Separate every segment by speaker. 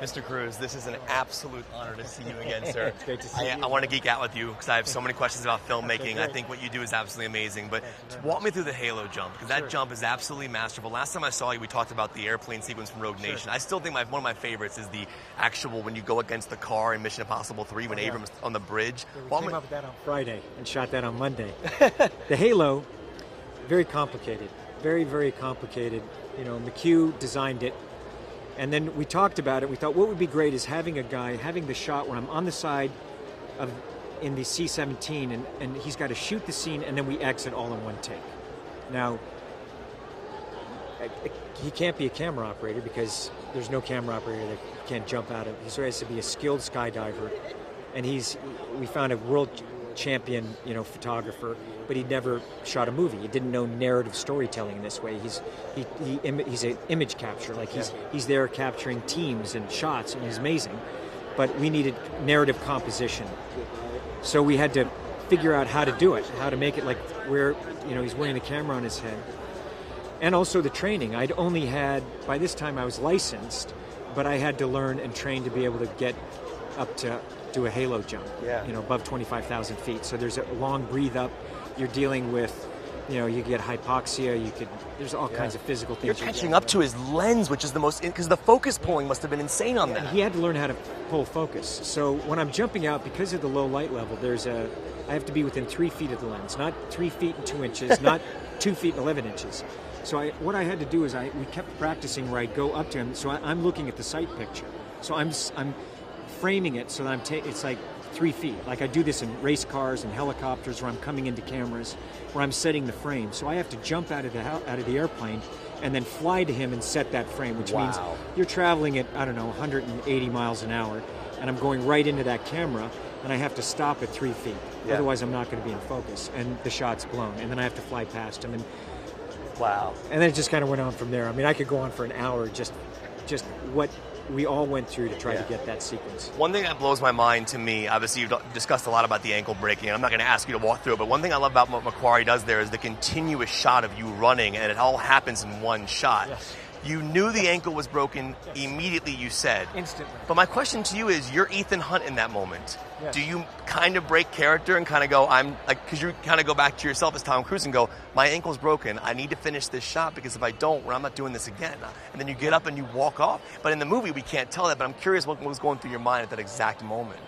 Speaker 1: Mr. Cruise, this is an absolute honor to see you again, sir.
Speaker 2: It's great to see you.
Speaker 1: I want to geek out with you because I have so many questions about filmmaking. I think what you do is absolutely amazing. But walk me through the Halo jump, because that jump is absolutely masterful. Last time I saw you, we talked about the airplane sequence from Rogue Nation. I still think one of my favorites is the actual when you go against the car in Mission Impossible 3 when Abrams on the bridge.
Speaker 2: We came up with that on Friday and shot that on Monday. The Halo, very complicated. Very, very complicated. You know, McHugh designed it. And then we talked about it. We thought what would be great is having a guy, having the shot where I'm on the side of in the C-17 and he's got to shoot the scene and then we exit all in one take. Now, he can't be a camera operator because there's no camera operator that can't jump out of. He has to be a skilled skydiver. And we found a world champion, photographer, but he never shot a movie. He didn't know narrative storytelling in this way. He's an image capture, like he's there capturing teams and shots, and he's amazing. But we needed narrative composition, so we had to figure out how to do it, how to make it like where he's wearing the camera on his head, and also the training. I'd only had by this time I was licensed, but I had to learn and train to be able to get up to do a Halo jump, above 25,000 feet. So there's a long breathe up. You're dealing with, you get hypoxia. There's all kinds of physical things.
Speaker 1: You're catching up to his lens, which is the most, because the focus pulling must have been insane on that.
Speaker 2: He had to learn how to pull focus. So when I'm jumping out, because of the low light level, I have to be within 3 feet of the lens, not 3 feet and 2 inches, not 2 feet and 11 inches. So what I had to do is we kept practicing where I'd go up to him. So I'm looking at the sight picture. So I'm framing it so that it's like 3 feet. Like I do this in race cars and helicopters where I'm coming into cameras, where I'm setting the frame. So I have to jump out of the airplane and then fly to him and set that frame, which means you're traveling at, 180 miles an hour, and I'm going right into that camera, and I have to stop at 3 feet. Yeah. Otherwise, I'm not going to be in focus, and the shot's blown, and then I have to fly past him. And then it just kind of went on from there. I mean, I could go on for an hour just what we all went through to try to get that sequence.
Speaker 1: One thing that blows my mind to me, obviously you've discussed a lot about the ankle breaking, and I'm not going to ask you to walk through it, but one thing I love about what McQuarrie does there is the continuous shot of you running, and it all happens in one shot. Yes. You knew the ankle was broken immediately, you said.
Speaker 2: Instantly.
Speaker 1: But my question to you is, you're Ethan Hunt in that moment.
Speaker 2: Yes.
Speaker 1: Do you kind of break character and kind of go, because you kind of go back to yourself as Tom Cruise and go, my ankle's broken, I need to finish this shot because if I don't, I'm not doing this again. And then you get up and you walk off. But in the movie, we can't tell that, but I'm curious what was going through your mind at that exact moment.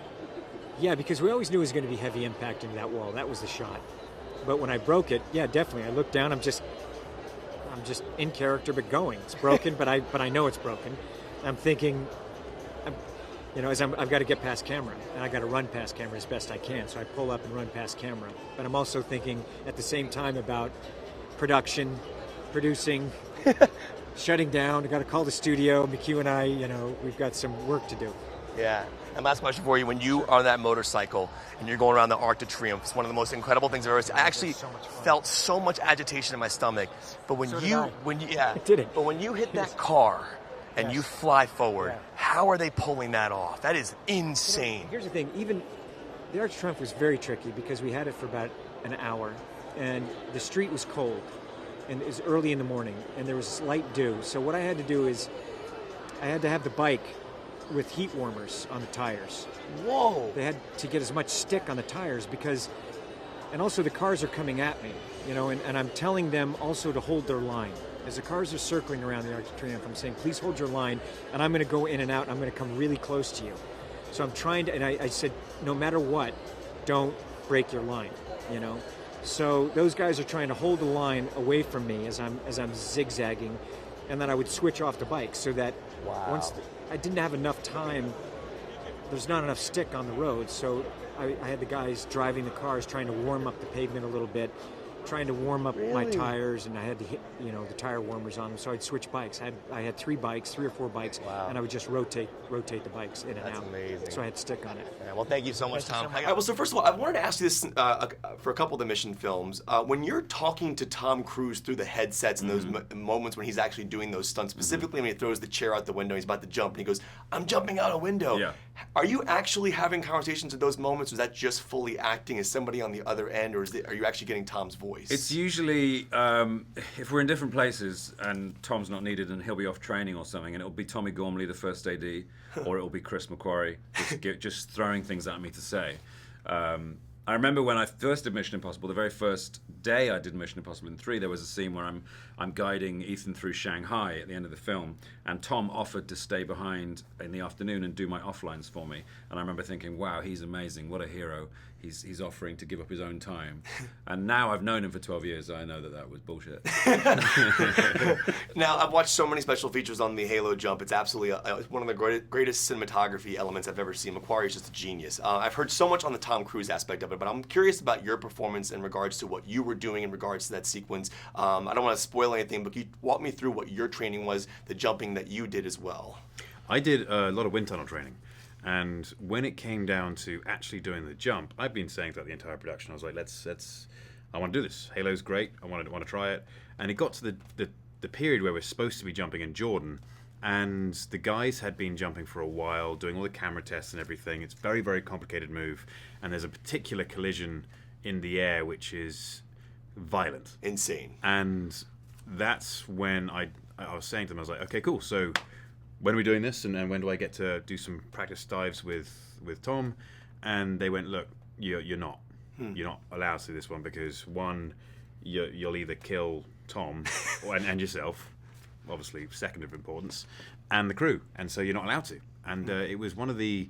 Speaker 2: Yeah, because we always knew it was going to be heavy impact into that wall. That was the shot. But when I broke it, yeah, definitely. I looked down, I'm just in character, but going. It's broken, but I know it's broken. I'm thinking, I've got to get past camera, and I got to run past camera as best I can. So I pull up and run past camera. But I'm also thinking at the same time about production, producing, shutting down. I got to call the studio. McHugh and I, we've got some work to do.
Speaker 1: Yeah. And last question for you: when you are on that motorcycle and you're going around the Arc de Triomphe, it's one of the most incredible things I've ever seen. I actually felt so much agitation in my stomach. But when But when you hit that car and you fly forward, how are they pulling that off? That is insane.
Speaker 2: Here's the thing: even the Arc de Triomphe was very tricky because we had it for about an hour, and the street was cold, and it was early in the morning, and there was light dew. So what I had to do is I had to have the bike with heat warmers on the tires.
Speaker 1: Whoa!
Speaker 2: They had to get as much stick on the tires and also the cars are coming at me, and I'm telling them also to hold their line. As the cars are circling around the Arc de Triomphe, I'm saying, please hold your line, and I'm going to go in and out, and I'm going to come really close to you. So I'm trying to, and I said, no matter what, don't break your line, So those guys are trying to hold the line away from me as I'm zigzagging, and then I would switch off the bike so that once I didn't have enough time, there's not enough stick on the road, so I had the guys driving the cars trying to warm up the pavement a little bit, trying to warm up my tires, and I had to hit the tire warmers on them, so I'd switch bikes. I had 3 or 4 bikes, and I would just rotate the bikes in and out.
Speaker 1: That's amazing.
Speaker 2: So I had stick on it.
Speaker 1: Yeah, well, thank you so much, Tom. Well, so first of all, I wanted to ask you this for a couple of the Mission films. When you're talking to Tom Cruise through the headsets and those moments when he's actually doing those stunts, specifically when he throws the chair out the window, he's about to jump, and he goes, I'm jumping out a window.
Speaker 3: Yeah.
Speaker 1: Are you actually having conversations at those moments, or is that just fully acting? Is somebody on the other end, or are you actually getting Tom's voice?
Speaker 3: It's usually, if we're in different places and Tom's not needed and he'll be off training or something, and it'll be Tommy Gormley, the first AD, or it'll be Chris McQuarrie, just throwing things at me to say. I remember when I first did Mission Impossible, the very first day I did Mission Impossible in 3, there was a scene where I'm guiding Ethan through Shanghai at the end of the film, and Tom offered to stay behind in the afternoon and do my offlines for me. And I remember thinking, wow, he's amazing, what a hero. He's offering to give up his own time. And now I've known him for 12 years, so I know that was bullshit.
Speaker 1: Now, I've watched so many special features on the Halo jump. It's absolutely one of the greatest cinematography elements I've ever seen. McQuarrie is just a genius. I've heard so much on the Tom Cruise aspect of it, but I'm curious about your performance in regards to what you were doing in regards to that sequence. I don't want to spoil anything, but can you walk me through what your training was, the jumping that you did as well?
Speaker 4: I did a lot of wind tunnel training. And when it came down to actually doing the jump, I've been saying throughout the entire production, I was like, I want to do this. Halo's great. I want to try it. And it got to the period where we're supposed to be jumping in Jordan, and the guys had been jumping for a while, doing all the camera tests and everything. It's a very, very complicated move, and there's a particular collision in the air which is violent.
Speaker 1: Insane.
Speaker 4: And that's when I was saying to them, I was like, okay, cool. So when are we doing this, and when do I get to do some practice dives with Tom? And they went, look, you're not allowed to do this one, because one, you'll either kill Tom and yourself, obviously second of importance, and the crew, and so you're not allowed to. And it was one of the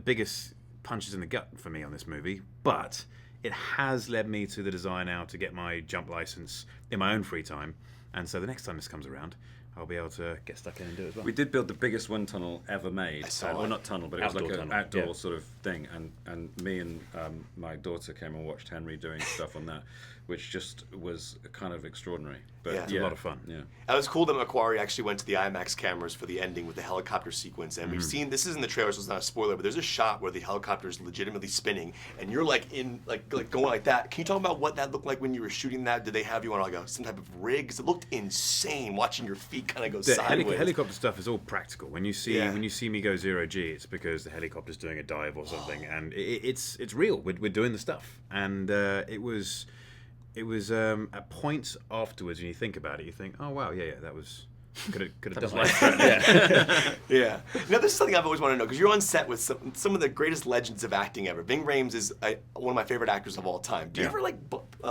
Speaker 4: biggest punches in the gut for me on this movie, but it has led me to the desire now to get my jump license in my own free time, and so the next time this comes around, I'll be able to get stuck in and do it as well.
Speaker 3: We did build the biggest wind tunnel ever made.
Speaker 1: Well,
Speaker 3: not tunnel, but it was like an
Speaker 4: tunnel.
Speaker 3: outdoor sort of thing. And me and my daughter came and watched Henry doing stuff on that, which just was kind of extraordinary. But
Speaker 1: Yeah.
Speaker 4: It's a lot of fun.
Speaker 3: Yeah.
Speaker 1: It was cool that McQuarrie actually went to the IMAX cameras for the ending with the helicopter sequence, and we've seen, this is in the trailer, so it's not a spoiler, but there's a shot where the helicopter is legitimately spinning, and you're like going like that. Can you talk about what that looked like when you were shooting that? Did they have you on like some type of rig? 'Cause it looked insane watching your feet kind of go
Speaker 4: The
Speaker 1: sideways.
Speaker 4: helicopter stuff is all practical. When you see me go 0G, it's because the helicopter's doing a dive or something, and it's real. We're doing the stuff, and it was at points afterwards when you think about it, you think, oh wow, yeah, that was could have done like that.
Speaker 1: Yeah. Now, this is something I've always wanted to know, because you're on set with some of the greatest legends of acting ever. Ving Rhames is one of my favorite actors of all time. Do you ever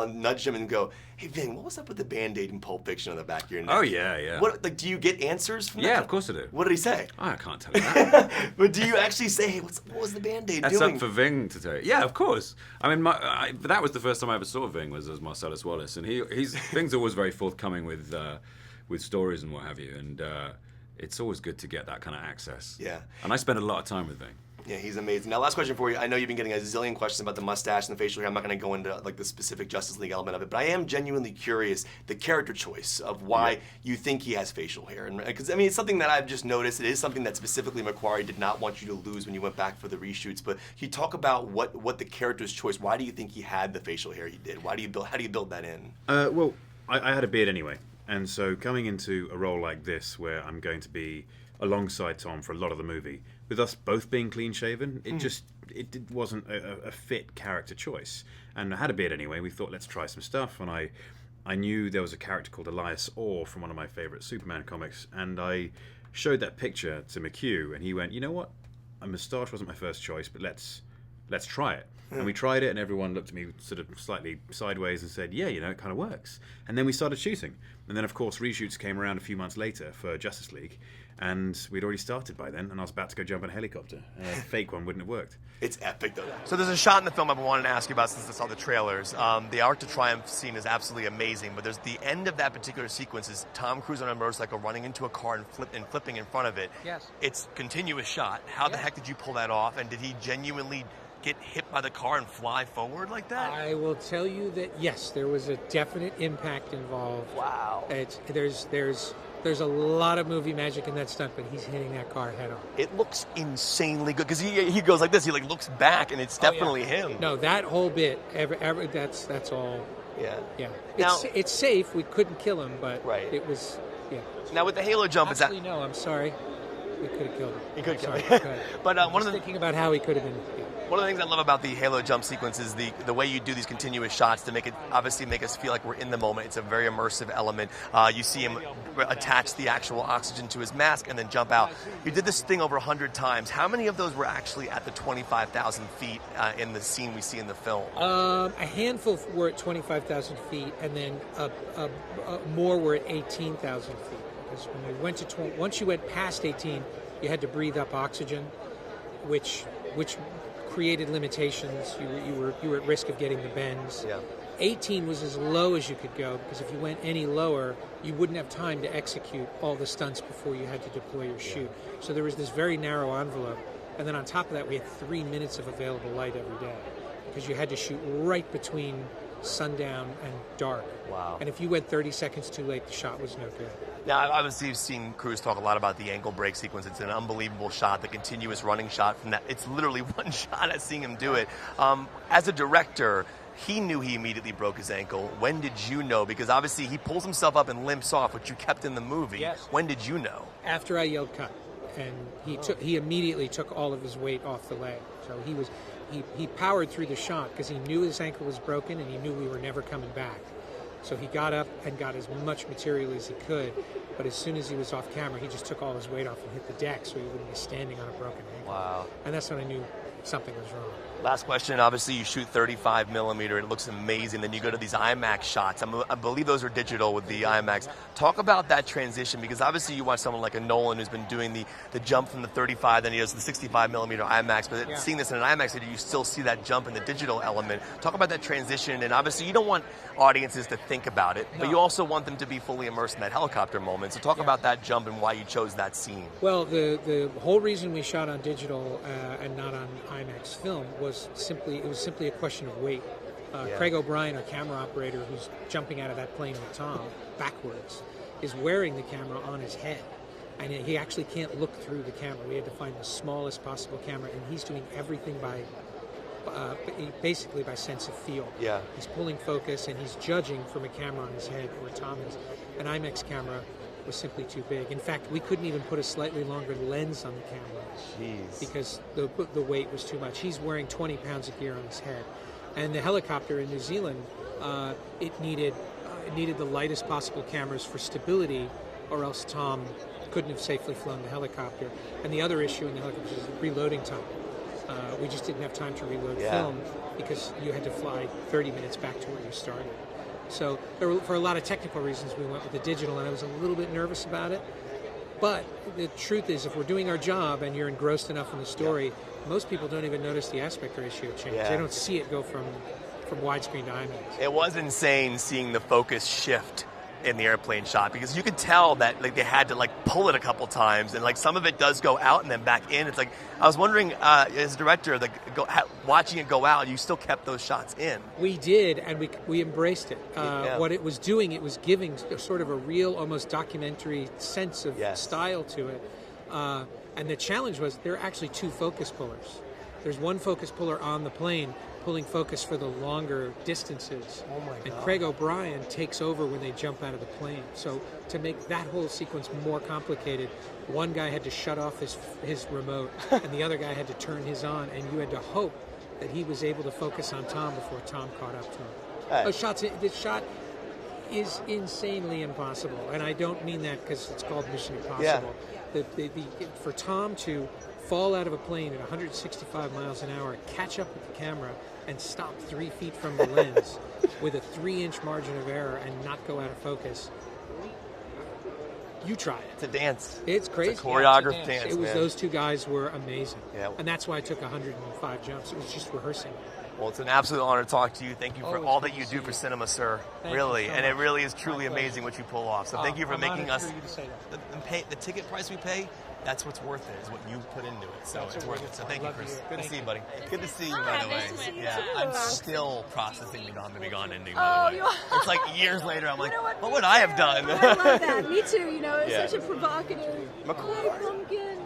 Speaker 1: nudge him and go, "Hey Ving, what was up with the Band-Aid in Pulp Fiction on the back of your neck?"
Speaker 3: Oh yeah.
Speaker 1: What do you get answers from that?
Speaker 3: Yeah, of course I do.
Speaker 1: What did he say?
Speaker 3: I can't tell you that.
Speaker 1: But do you actually say, "Hey, what was the Band-Aid
Speaker 3: That's
Speaker 1: doing?"
Speaker 3: up for Ving to tell you. Yeah, of course. I mean, but that was the first time I ever saw Ving, was as Marcellus Wallace, and Ving's always very forthcoming with stories and what have you, and it's always good to get that kind of access.
Speaker 1: Yeah.
Speaker 3: And I spend a lot of time with Ving.
Speaker 1: Yeah, he's amazing. Now, last question for you. I know you've been getting a zillion questions about the mustache and the facial hair. I'm not going to go into like the specific Justice League element of it, but I am genuinely curious the character choice of why you think he has facial hair. And because I mean, it's something that I've just noticed. It is something that specifically McQuarrie did not want you to lose when you went back for the reshoots. But can you talk about what the character's choice? Why do you think he had the facial hair he did? How do you build that in?
Speaker 4: Well, I had a beard anyway. And so coming into a role like this, where I'm going to be alongside Tom for a lot of the movie, with us both being clean-shaven, it wasn't a fit character choice. And I had a beard anyway. We thought, let's try some stuff. And I knew there was a character called Elias Orr from one of my favorite Superman comics. And I showed that picture to McHugh, and he went, you know what? A moustache wasn't my first choice, but let's try it. And we tried it, and everyone looked at me sort of slightly sideways and said, yeah, it kind of works. And then we started shooting. And then, of course, reshoots came around a few months later for Justice League, and we'd already started by then, and I was about to go jump in a helicopter. A fake one wouldn't have worked.
Speaker 1: It's epic, though. So there's a shot in the film I've been wanting to ask you about since I saw the trailers. The Arc to Triumph scene is absolutely amazing, but there's the end of that particular sequence is Tom Cruise on a motorcycle running into a car and flipping in front of it.
Speaker 2: Yes.
Speaker 1: It's a continuous shot. How the heck did you pull that off, and did he genuinely get hit by the car and fly forward like that?
Speaker 5: I will tell you that yes, there was a definite impact involved.
Speaker 1: Wow.
Speaker 5: There's a lot of movie magic in that stunt, but he's hitting that car head on.
Speaker 1: It looks insanely good because he goes like this. He looks back, and it's definitely him.
Speaker 5: No, that whole bit, that's all.
Speaker 1: Yeah.
Speaker 5: Yeah.
Speaker 1: Now,
Speaker 5: it's safe. We couldn't kill him, but
Speaker 1: Right.
Speaker 5: it was. Yeah.
Speaker 1: Now with the Halo jump,
Speaker 5: Actually, no. I'm sorry. it could have killed him.
Speaker 1: He could
Speaker 5: Sorry,
Speaker 1: kill
Speaker 5: go ahead.
Speaker 1: But
Speaker 5: Thinking about how he could have been.
Speaker 1: One of the things I love about the Halo jump sequence is the way you do these continuous shots to make us feel like we're in the moment. It's a very immersive element. You see him attach the actual oxygen to his mask and then jump out. You did this thing over 100 times. How many of those were actually at the 25,000 feet in the scene we see in the film?
Speaker 5: A handful were at 25,000 feet, and then more were at 18,000 feet. Because when we went to once you went past 18, you had to breathe up oxygen, which created limitations. You were at risk of getting the bends.
Speaker 1: Yeah.
Speaker 5: 18 was as low as you could go, because if you went any lower, you wouldn't have time to execute all the stunts before you had to deploy your chute. So there was this very narrow envelope. And then on top of that, we had 3 minutes of available light every day, because you had to shoot right between sundown and dark.
Speaker 1: Wow.
Speaker 5: And if you went 30 seconds too late, the shot was no good.
Speaker 1: Now, obviously, you've seen crews talk a lot about the ankle break sequence. It's an unbelievable shot, the continuous running shot from that. It's literally one shot at seeing him do it. As a director, he knew he immediately broke his ankle. When did you know? Because obviously he pulls himself up and limps off, which you kept in the movie.
Speaker 5: Yes.
Speaker 1: When did you know?
Speaker 5: After I yelled cut, and he immediately took all of his weight off the leg. So he powered through the shot because he knew his ankle was broken and he knew we were never coming back. So he got up and got as much material as he could, but as soon as he was off camera, he just took all his weight off and hit the deck so he wouldn't be standing on a broken ankle.
Speaker 1: Wow.
Speaker 5: And that's when I knew something was wrong.
Speaker 1: Last question. Obviously, you shoot 35 millimeter. It looks amazing. Then you go to these IMAX shots. I believe those are digital with the IMAX. Talk about that transition, because obviously you watch someone like a Nolan who's been doing the jump from the 35, then he does the 65 millimeter IMAX. But seeing this in an IMAX theater, you still see that jump in the digital element. Talk about that transition. And obviously, you don't want audiences to think about it, but you also want them to be fully immersed in that helicopter moment. So talk about that jump and why you chose that scene.
Speaker 5: Well, the whole reason we shot on digital and not on IMAX film was simply a question of weight. Craig O'Brien, our camera operator, who's jumping out of that plane with Tom backwards, is wearing the camera on his head, and he actually can't look through the camera. We had to find the smallest possible camera, and he's doing everything basically by sense of feel.
Speaker 1: Yeah.
Speaker 5: He's pulling focus and he's judging from a camera on his head, where Tom is. An IMAX camera was simply too big. In fact, we couldn't even put a slightly longer lens on the camera.
Speaker 1: Jeez.
Speaker 5: Because the weight was too much. He's wearing 20 pounds of gear on his head. And the helicopter in New Zealand, it needed the lightest possible cameras for stability, or else Tom couldn't have safely flown the helicopter. And the other issue in the helicopter is reloading time. We just didn't have time to reload film because you had to fly 30 minutes back to where you started. So for a lot of technical reasons, we went with the digital, and I was a little bit nervous about it. But the truth is, if we're doing our job and you're engrossed enough in the story, most people don't even notice the aspect ratio change. They don't see it go from widescreen to IMAX.
Speaker 1: It was insane seeing the focus shift in the airplane shot, because you could tell that they had to pull it a couple times, and some of it does go out and then back in. It's I was wondering, as a director, watching it go out, you still kept those shots in.
Speaker 5: We did, and we embraced it. What it was doing, it was giving sort of a real, almost documentary sense of style to it. And the challenge was there are actually 2 focus pullers. There's one focus puller on the plane pulling focus for the longer distances.
Speaker 1: Oh my God.
Speaker 5: And Craig O'Brien takes over when they jump out of the plane. So to make that whole sequence more complicated, one guy had to shut off his remote and the other guy had to turn his on, and you had to hope that he was able to focus on Tom before Tom caught up to him. The shot is insanely impossible, and I don't mean that because it's called Mission Impossible. For Tom to fall out of a plane at 165 miles an hour, catch up with the camera, and stop 3 feet from the lens with a 3-inch margin of error and not go out of focus. You try it.
Speaker 1: It's a dance.
Speaker 5: It's crazy.
Speaker 1: It's a choreographed dance.
Speaker 5: It was
Speaker 1: man.
Speaker 5: Those 2 guys were amazing.
Speaker 1: Yeah.
Speaker 5: And that's why I took 105 jumps. It was just rehearsing.
Speaker 1: Well, it's an absolute honor to talk to you. Thank you for all that you do for cinema, sir. Really. And it really is truly amazing what you pull off. So thank you for making us... The ticket price we pay, that's what's worth it, is what you put into it. So it's worth it. So thank you, Chris. Good to see you, buddy. Good to see you, by the way.
Speaker 6: Nice to see you too.
Speaker 1: I'm still processing the Gone to Be Gone ending, by the way. It's like years later, I'm like, what would I have done?
Speaker 6: I love that. Me too. It's such a provocative.
Speaker 1: McQuarrie.
Speaker 6: Pumpkin.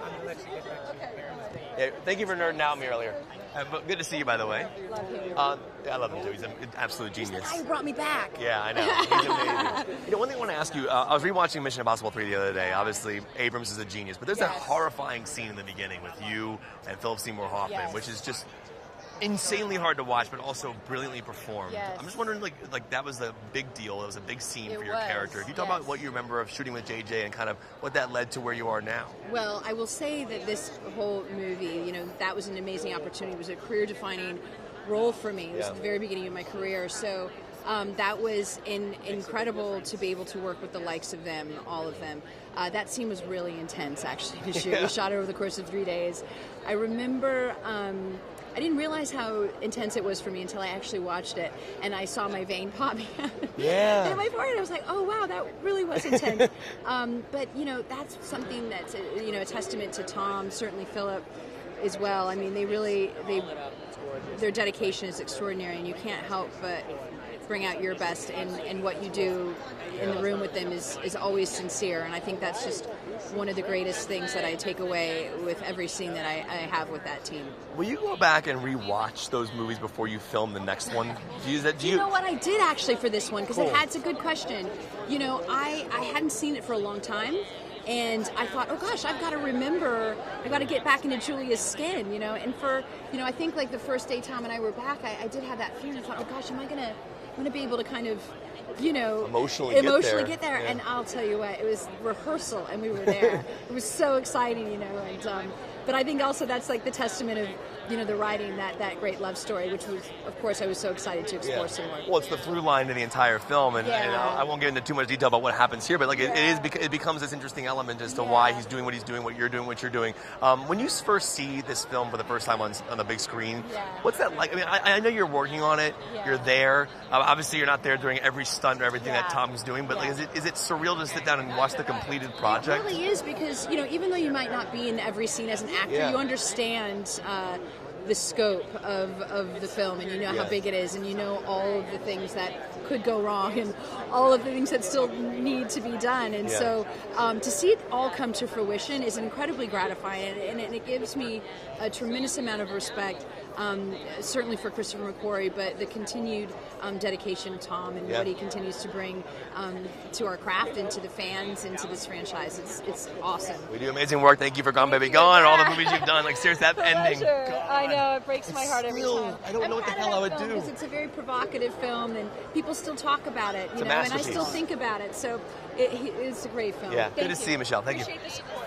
Speaker 5: I'm going to let you get back to your parents.
Speaker 1: Yeah, thank you for nerding out on me earlier. But good to see you, by the way.
Speaker 6: Love him.
Speaker 1: I love him too. He's an absolute
Speaker 6: He's
Speaker 1: genius.
Speaker 6: the guy who brought me back.
Speaker 1: Yeah, I know. He's amazing. One thing I want to ask you, I was rewatching Mission Impossible 3 the other day. Obviously, Abrams is a genius, but there's that horrifying scene in the beginning with you and Philip Seymour Hoffman, which is just insanely hard to watch, but also brilliantly performed.
Speaker 6: Yes.
Speaker 1: I'm just wondering, like that was a big deal. It was a big scene for your
Speaker 6: was,
Speaker 1: character. Can you talk about what you remember of shooting with JJ and kind of what that led to where you are now?
Speaker 6: Well, I will say that this whole movie, that was an amazing opportunity. It was a career-defining role for me. It was at the very beginning of my career. So that was incredible to be able to work with the likes of them, all of them. That scene was really intense, actually, to shoot. We shot it over the course of 3 days. I remember... I didn't realize how intense it was for me until I actually watched it, and I saw my vein popping out.
Speaker 1: Yeah.
Speaker 6: In my forehead, I was like, "Oh wow, that really was intense." But that's something that's a testament to Tom, certainly Philip, as well. I mean, their dedication is extraordinary, and you can't help but bring out your best. And what you do in the room with them is always sincere, and I think that's just one of the greatest things that I take away with every scene that I have with that team.
Speaker 1: Will you go back and rewatch those movies before you film the next one?
Speaker 6: You know what? I did actually for this one, because it's a good question. I hadn't seen it for a long time, and I thought, oh gosh, I've got to get back into Julia's skin, and for, I think like the first day Tom and I were back, I did have that fear, and I thought, oh gosh, am I going to be able to kind of,
Speaker 1: emotionally
Speaker 6: get there.
Speaker 1: Yeah.
Speaker 6: And I'll tell you what, it was rehearsal and we were there. It was so exciting, and but I think also that's like the testament of the writing, that great love story, which was, of course, I was so excited to explore some more.
Speaker 1: Well, it's the through line to the entire film, and I won't get into too much detail about what happens here, but it becomes this interesting element as to why he's doing what he's doing, what you're doing, what you're doing. When you first see this film for the first time on the big screen, what's that like? I mean, I know you're working on it, you're there. Obviously, you're not there during every stunt or everything that Tom's doing, but like, is it surreal to sit down and watch the completed project?
Speaker 6: It really is, because even though you might not be in every scene as an actor, you understand the scope of the film, and how big it is, and all of the things that could go wrong, and all of the things that still need to be done. And so to see it all come to fruition is incredibly gratifying, and it gives me a tremendous amount of respect, certainly for Christopher McQuarrie, but the continued dedication of Tom and what he continues to bring to our craft and to the fans and to this franchise. It's awesome.
Speaker 1: We do amazing work. Thank you for Gone Baby Gone and all the movies you've done. Like, seriously, that ending.
Speaker 6: I know, it breaks my heart every time.
Speaker 1: I don't know what the hell I would do.
Speaker 6: Because it's a very provocative film, and people still talk about it,
Speaker 1: It's a
Speaker 6: and I
Speaker 1: masterpiece.
Speaker 6: still think about it. So it's a great film.
Speaker 1: Yeah,
Speaker 6: Thank
Speaker 1: good to
Speaker 6: you.
Speaker 1: see you, Michelle. Thank you.
Speaker 6: Appreciate the support.